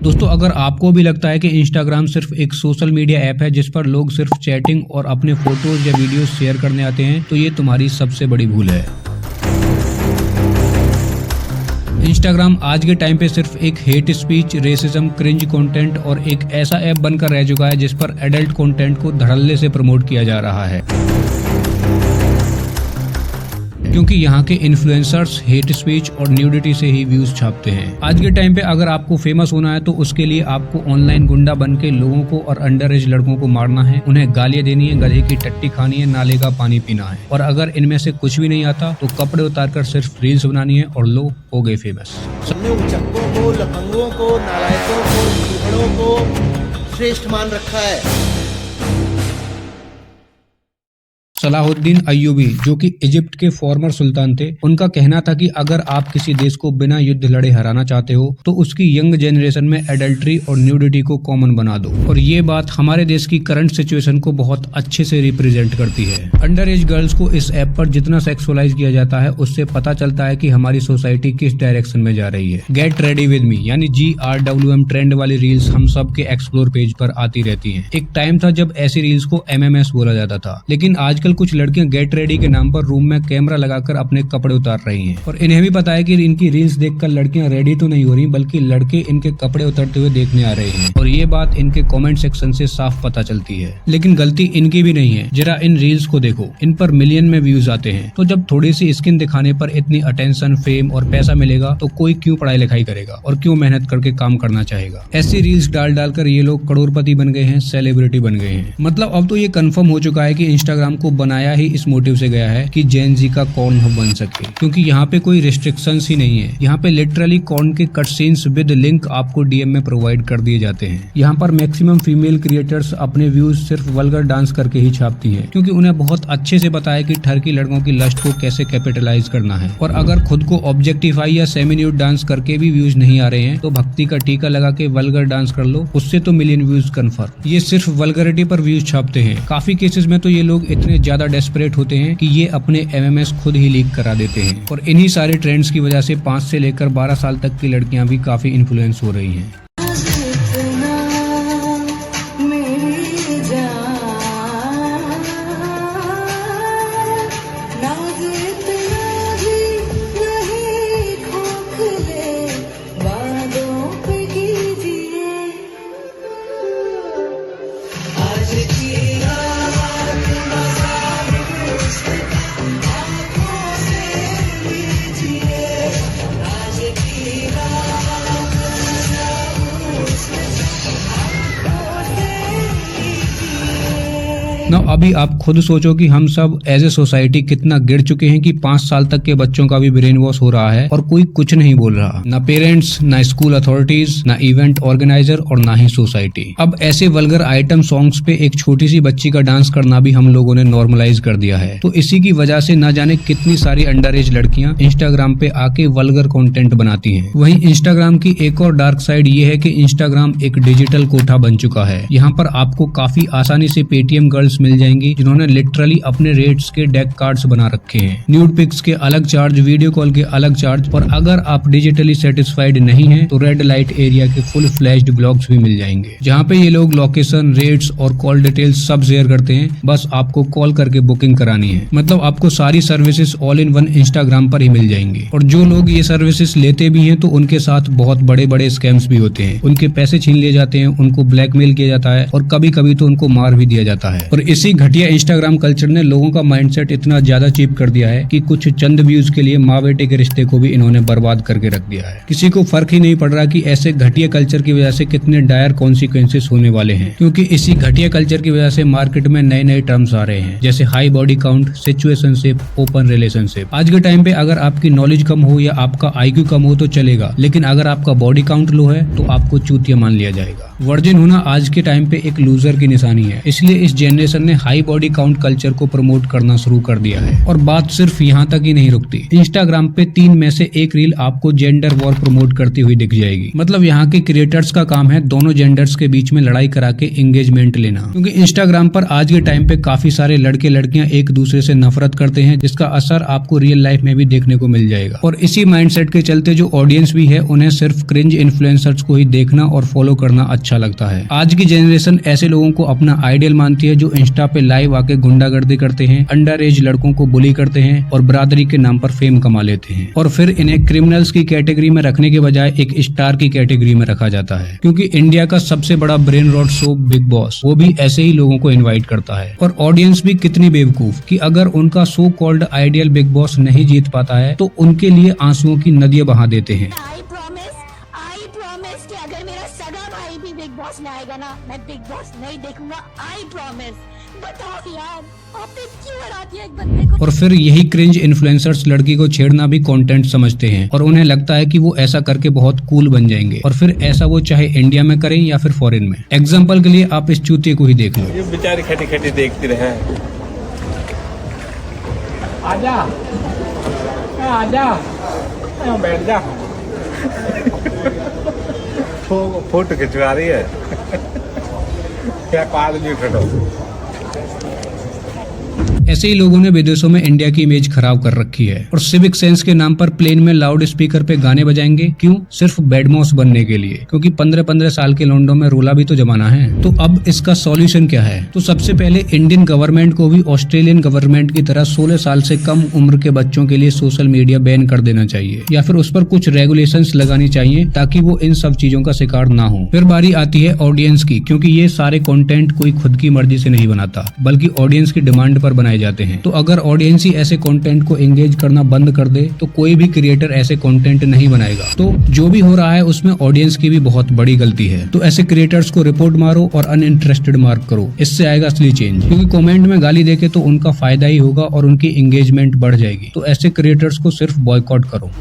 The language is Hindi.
दोस्तों अगर आपको भी लगता है कि इंस्टाग्राम सिर्फ एक सोशल मीडिया ऐप है जिस पर लोग सिर्फ चैटिंग और अपने फोटोज या वीडियोस शेयर करने आते हैं, तो ये तुम्हारी सबसे बड़ी भूल है। इंस्टाग्राम आज के टाइम पे सिर्फ एक hate speech, racism, cringe content और एक ऐसा ऐप बनकर रह चुका है जिस पर एडल्ट कंटेंट को धड़ल्ले से प्रमोट किया जा रहा है, क्योंकि यहाँ के इन्फ्लुएंसर्स हेट स्पीच और न्यूडिटी से ही व्यूज छापते हैं। आज के टाइम पे अगर आपको फेमस होना है तो उसके लिए आपको ऑनलाइन गुंडा बन के लोगों को और अंडर एज लड़कों को मारना है, उन्हें गालियां देनी है, गधे की टट्टी खानी है, नाले का पानी पीना है। और अगर इनमें से कुछ भी नहीं आता तो कपड़े उतार कर सिर्फ रील्स बनानी है और लो हो गए फेमस। हमने उचक्कों को, लफंगों को, नालायकों को, दुखड़ों को श्रेष्ठ मान रखा है। सलाहुद्दीन अय्यूबी, जो कि इजिप्ट के फॉर्मर सुल्तान थे, उनका कहना था कि अगर आप किसी देश को बिना युद्ध लड़े हराना चाहते हो तो उसकी यंग जनरेशन में एडल्ट्री और न्यूडिटी को कॉमन बना दो। और ये बात हमारे देश की करंट सिचुएशन को बहुत अच्छे से रिप्रेजेंट करती है। अंडर एज गर्ल्स को इस ऐप पर जितना सेक्सुअलाइज किया जाता है उससे पता चलता है कि हमारी सोसाइटी किस डायरेक्शन में जा रही है। गेट रेडी विद मी यानी GRWM ट्रेंड वाली रील्स हम सब के एक्सप्लोर पेज पर आती रहती है। एक टाइम था जब ऐसी रील्स को MMS बोला जाता था, लेकिन आजकल कुछ लड़कियां गेट रेडी के नाम पर रूम में कैमरा लगाकर अपने कपड़े उतार रही हैं और इन्हें भी पता है कि इनकी रील्स देखकर लड़कियां रेडी तो नहीं हो रही बल्कि लड़के इनके कपड़े उतरते हुए देखने आ रहे हैं। और ये बात इनके कमेंट सेक्शन से साफ पता चलती है। लेकिन गलती इनकी भी नहीं है। जरा इन रील्स को देखो, इन पर मिलियन में व्यूज आते हैं। तो जब थोड़ी सी स्किन दिखाने पर इतनी अटेंशन, फेम और पैसा मिलेगा तो कोई क्यों पढ़ाई लिखाई करेगा और क्यों मेहनत करके काम करना चाहेगा। ऐसी रील्स डाल डालकर ये लोग करोड़पति बन गए हैं, सेलिब्रिटी बन गए हैं। मतलब अब तो ये कंफर्म हो चुका है कि इंस्टाग्राम को बनाया ही इस मोटिव से गया है कि जेन जी का कॉर्न हब बन सके, क्योंकि यहाँ पे कोई रिस्ट्रिक्शंस ही नहीं है। यहाँ पे लिटरली कॉर्न के कट सीन्स विद लिंक आपको DM में प्रोवाइड कर दिए जाते हैं। यहाँ पर मैक्सिमम फीमेल क्रिएटर्स अपने व्यूज सिर्फ वल्गर डांस करके ही छापती हैं, क्योंकि उन्हें बहुत अच्छे से पता है कि ठरकी लड़कों की लस्ट को कैसे कैपिटलाइज करना है। और अगर खुद को ऑब्जेक्टिफाई या सेमी न्यूड डांस करके भी व्यूज नहीं आ रहे हैं तो भक्ति का टीका लगा के वल्गर डांस कर लो, उससे तो मिलियन व्यूज कन्फर्म। ये सिर्फ वल्गरिटी पर व्यूज छापते हैं। काफी केसेस में तो ये लोग इतने ज्यादा डेस्परेट होते हैं कि ये अपने MMS खुद ही लीक करा देते हैं। और इन्हीं सारे ट्रेंड्स की वजह से 5 से लेकर 12 साल तक की लड़कियां भी काफी इन्फ्लुएंस हो रही हैं। ना अभी आप खुद सोचो कि हम सब एज ए सोसाइटी कितना गिर चुके हैं कि 5 साल तक के बच्चों का भी ब्रेन वॉश हो रहा है और कोई कुछ नहीं बोल रहा। ना पेरेंट्स, ना स्कूल अथॉरिटीज, ना इवेंट ऑर्गेनाइजर और ना ही सोसाइटी। अब ऐसे वल्गर आइटम सॉन्ग्स पे एक छोटी सी बच्ची का डांस करना भी हम लोगों ने नॉर्मलाइज कर दिया है। तो इसी की वजह से ना जाने कितनी सारी अंडर एज लड़कियां इंस्टाग्राम पे आके वल्गर कंटेंट बनाती हैं। वहीं इंस्टाग्राम की एक और डार्क साइड ये है कि इंस्टाग्राम एक डिजिटल कोठा बन चुका है। यहाँ पर आपको काफी आसानी से पेटीएम गर्ल्स मिल जाएंगी जिन्होंने लिटरली अपने रेट्स के डेक कार्ड्स बना रखे हैं। न्यूड पिक्स के अलग चार्ज, वीडियो कॉल के अलग चार्ज, और अगर आप डिजिटली सेटिस्फाइड नहीं हैं तो रेड लाइट एरिया के फुल फ्लैश्ड ब्लॉग्स भी मिल जाएंगे, जहाँ पे ये लोग लोकेशन, रेट्स और कॉल डिटेल्स सब शेयर करते हैं। बस आपको कॉल करके बुकिंग करानी है। मतलब आपको सारी services all in one Instagram पर ही मिल जाएंगी। और जो लोग ये सर्विसेज लेते भी हैं तो उनके साथ बहुत बड़े बड़े स्कैम्स भी होते हैं। उनके पैसे छीन लिए जाते हैं, उनको ब्लैकमेल किया जाता है और कभी कभी तो उनको मार भी दिया जाता है। और इसी घटिया इंस्टाग्राम कल्चर ने लोगों का माइंडसेट इतना ज्यादा चीप कर दिया है कि कुछ चंद व्यूज के लिए माँ बेटे के रिश्ते को भी इन्होंने बर्बाद करके रख दिया है। किसी को फर्क ही नहीं पड़ रहा कि ऐसे घटिया कल्चर की वजह से कितने डायर कॉन्सिक्वेंसेस होने वाले हैं, क्योंकि इसी घटिया कल्चर की वजह से मार्केट में नए नए टर्म्स आ रहे हैं, जैसे high body count, situationship, open relationship. आज के टाइम पे अगर आपकी नॉलेज कम हो या आपका IQ कम हो तो चलेगा, लेकिन अगर आपका बॉडी काउंट लो है तो आपको चूतिया मान लिया जाएगा। वर्जिन होना आज के टाइम पे एक लूजर की निशानी है, इसलिए इस जनरेशन ने हाई बॉडी काउंट कल्चर को प्रमोट करना शुरू कर दिया है। और बात सिर्फ यहाँ तक ही नहीं रुकती, इंस्टाग्राम पे 3 में से 1 रील आपको जेंडर वॉर प्रमोट करती हुई दिख जाएगी। मतलब यहाँ के क्रिएटर्स का काम है दोनों जेंडर्स के बीच में लड़ाई करा के एंगेजमेंट लेना, क्योंकि इंस्टाग्राम पर आज के टाइम पे काफी सारे लड़के लड़कियां एक दूसरे से नफरत करते हैं, जिसका असर आपको रियल लाइफ में भी देखने को मिल जाएगा। और इसी माइंडसेट के चलते जो ऑडियंस भी है उन्हें सिर्फ क्रिंज इन्फ्लुएंसर्स को ही देखना और फॉलो करना अच्छा लगता है। आज की जनरेशन ऐसे लोगों को अपना आइडियल मानती है जो इंस्टा पे लाइव आके गुंडागर्दी करते हैं, अंडर एज लड़कों को बुली करते हैं और बरादरी के नाम पर फेम कमा लेते हैं, और फिर इन्हें क्रिमिनल्स की कैटेगरी में रखने के बजाय एक स्टार की कैटेगरी में रखा जाता है। क्योंकि इंडिया का सबसे बड़ा brain rot show Bigg Boss, वो भी ऐसे ही लोगों को इन्वाइट करता है। और ऑडियंस भी कितनी बेवकूफ कि अगर उनका so called ideal big boss नहीं जीत पाता है तो उनके लिए आंसुओं की नदियां बहा देते हैं। आई प्रॉमिस कि अगर मेरा सगा भाई भी बिग बॉस में आएगा ना, मैं बिग बॉस नहीं देखूंगा। I promise. बताओ यार, आपने क्यों हरा दिया एक बंदे को? और फिर यही क्रिंज इन्फ्लुएंसर्स लड़की को छेड़ना भी कंटेंट समझते हैं और उन्हें लगता है कि वो ऐसा करके बहुत कूल बन जाएंगे, और फिर ऐसा वो चाहे इंडिया में करें या फिर फॉरेन में। एग्जाम्पल के लिए आप इस चूतिए को ही देख लो। ये बेचारी खटी खटी देखती रहे। आजा आजा बैठ जा। फोटो खिंचवा रही है क्या? पाद नहीं खड़ो। ऐसे ही लोगों ने विदेशों में इंडिया की इमेज खराब कर रखी है और सिविक सेंस के नाम पर प्लेन में लाउड स्पीकर पे गाने बजाएंगे। क्यों? सिर्फ बैडमॉस बनने के लिए, क्योंकि 15-15 साल के लौंडों में रोला भी तो जमाना है। तो अब इसका सॉल्यूशन क्या है? तो सबसे पहले इंडियन गवर्नमेंट को भी ऑस्ट्रेलियन गवर्नमेंट की तरह 16 साल से कम उम्र के बच्चों के लिए सोशल मीडिया बैन कर देना चाहिए, या फिर उस पर कुछ रेगुलेशंस लगानी चाहिए ताकि वो इन सब चीजों का शिकार ना हो। फिर बारी आती है ऑडियंस की, क्योंकि ये सारे कंटेंट कोई खुद की मर्जी से नहीं बनाता, बल्कि ऑडियंस की डिमांड पर बनाए जाते हैं। तो अगर ऑडियंस ही ऐसे कंटेंट को एंगेज करना बंद कर दे तो कोई भी क्रिएटर ऐसे कंटेंट नहीं बनाएगा। तो जो भी हो रहा है उसमें ऑडियंस की भी बहुत बड़ी गलती है। तो ऐसे क्रिएटर्स को रिपोर्ट मारो और अनइंटरेस्टेड मार्क करो, इससे आएगा असली चेंज। क्योंकि कमेंट में गाली देके तो उनका फायदा ही होगा और उनकी एंगेजमेंट बढ़ जाएगी। तो ऐसे क्रिएटर्स को सिर्फ बॉयकॉट करो।